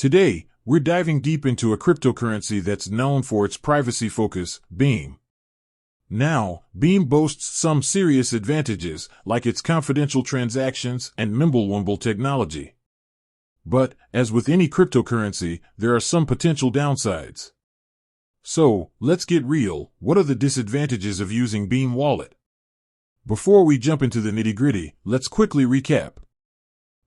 Today, we're diving deep into a cryptocurrency that's known for its privacy focus, Beam. Now, Beam boasts some serious advantages, like its confidential transactions and Mimblewimble technology. But, as with any cryptocurrency, there are some potential downsides. So, let's get real. What are the disadvantages of using Beam Wallet? Before we jump into the nitty-gritty, let's quickly recap.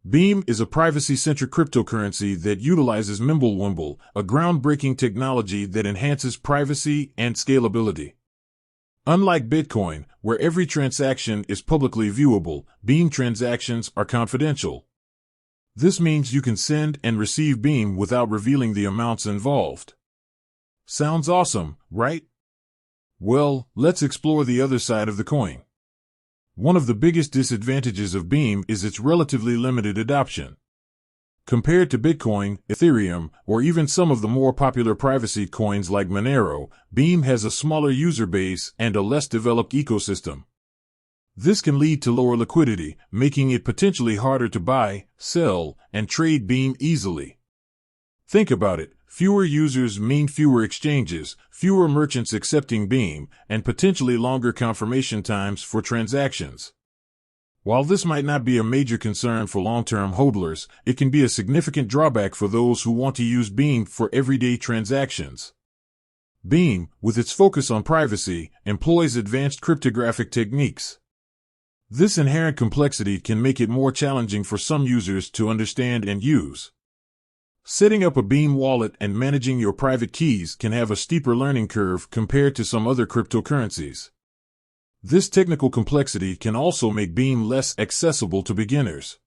Beam is a privacy-centric cryptocurrency that utilizes Mimblewimble, a groundbreaking technology that enhances privacy and scalability. Unlike Bitcoin, where every transaction is publicly viewable, Beam transactions are confidential. This means you can send and receive Beam without revealing the amounts involved. Sounds awesome, right? Well, let's explore the other side of the coin. One of the biggest disadvantages of Beam is its relatively limited adoption. Compared to Bitcoin, Ethereum, or even some of the more popular privacy coins like Monero, Beam has a smaller user base and a less developed ecosystem. This can lead to lower liquidity, making it potentially harder to buy, sell, and trade Beam easily. Think about it. Fewer users mean fewer exchanges, fewer merchants accepting Beam, and potentially longer confirmation times for transactions. While this might not be a major concern for long-term hodlers, it can be a significant drawback for those who want to use Beam for everyday transactions. Beam, with its focus on privacy, employs advanced cryptographic techniques. This inherent complexity can make it more challenging for some users to understand and use. Setting up a Beam wallet and managing your private keys can have a steeper learning curve compared to some other cryptocurrencies. This technical complexity can also make Beam less accessible to beginners.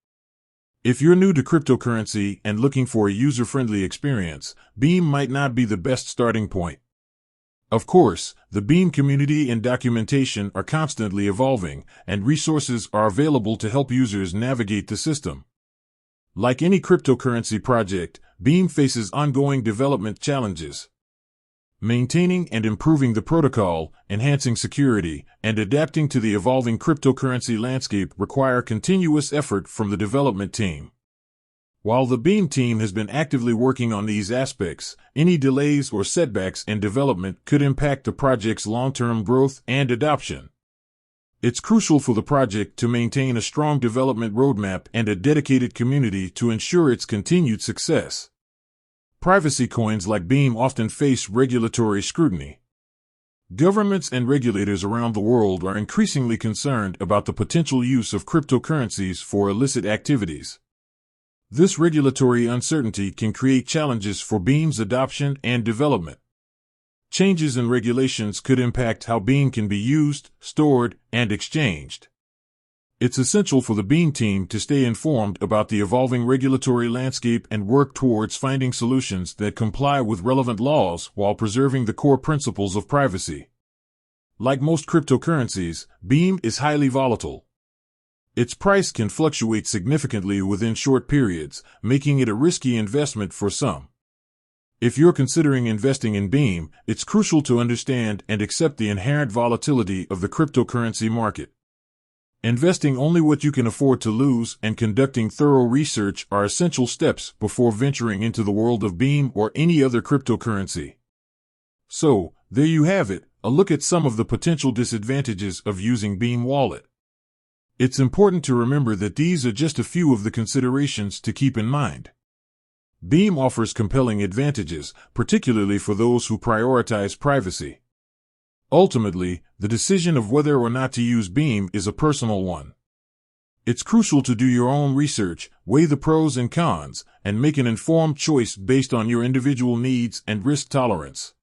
If you're new to cryptocurrency and looking for a user-friendly experience, Beam might not be the best starting point. Of course, the Beam community and documentation are constantly evolving, and resources are available to help users navigate the system. Like any cryptocurrency project, Beam faces ongoing development challenges. Maintaining and improving the protocol, enhancing security, and adapting to the evolving cryptocurrency landscape require continuous effort from the development team. While the Beam team has been actively working on these aspects, any delays or setbacks in development could impact the project's long-term growth and adoption. It's crucial for the project to maintain a strong development roadmap and a dedicated community to ensure its continued success. Privacy coins like Beam often face regulatory scrutiny. Governments and regulators around the world are increasingly concerned about the potential use of cryptocurrencies for illicit activities. This regulatory uncertainty can create challenges for Beam's adoption and development. Changes in regulations could impact how Beam can be used, stored, and exchanged. It's essential for the Beam team to stay informed about the evolving regulatory landscape and work towards finding solutions that comply with relevant laws while preserving the core principles of privacy. Like most cryptocurrencies, Beam is highly volatile. Its price can fluctuate significantly within short periods, making it a risky investment for some. If you're considering investing in Beam, it's crucial to understand and accept the inherent volatility of the cryptocurrency market. Investing only what you can afford to lose and conducting thorough research are essential steps before venturing into the world of Beam or any other cryptocurrency. So, there you have it, a look at some of the potential disadvantages of using Beam Wallet. It's important to remember that these are just a few of the considerations to keep in mind. Beam offers compelling advantages, particularly for those who prioritize privacy. Ultimately, the decision of whether or not to use Beam is a personal one. It's crucial to do your own research, weigh the pros and cons, and make an informed choice based on your individual needs and risk tolerance.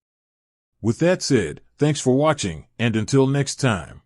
With that said, thanks for watching, and until next time.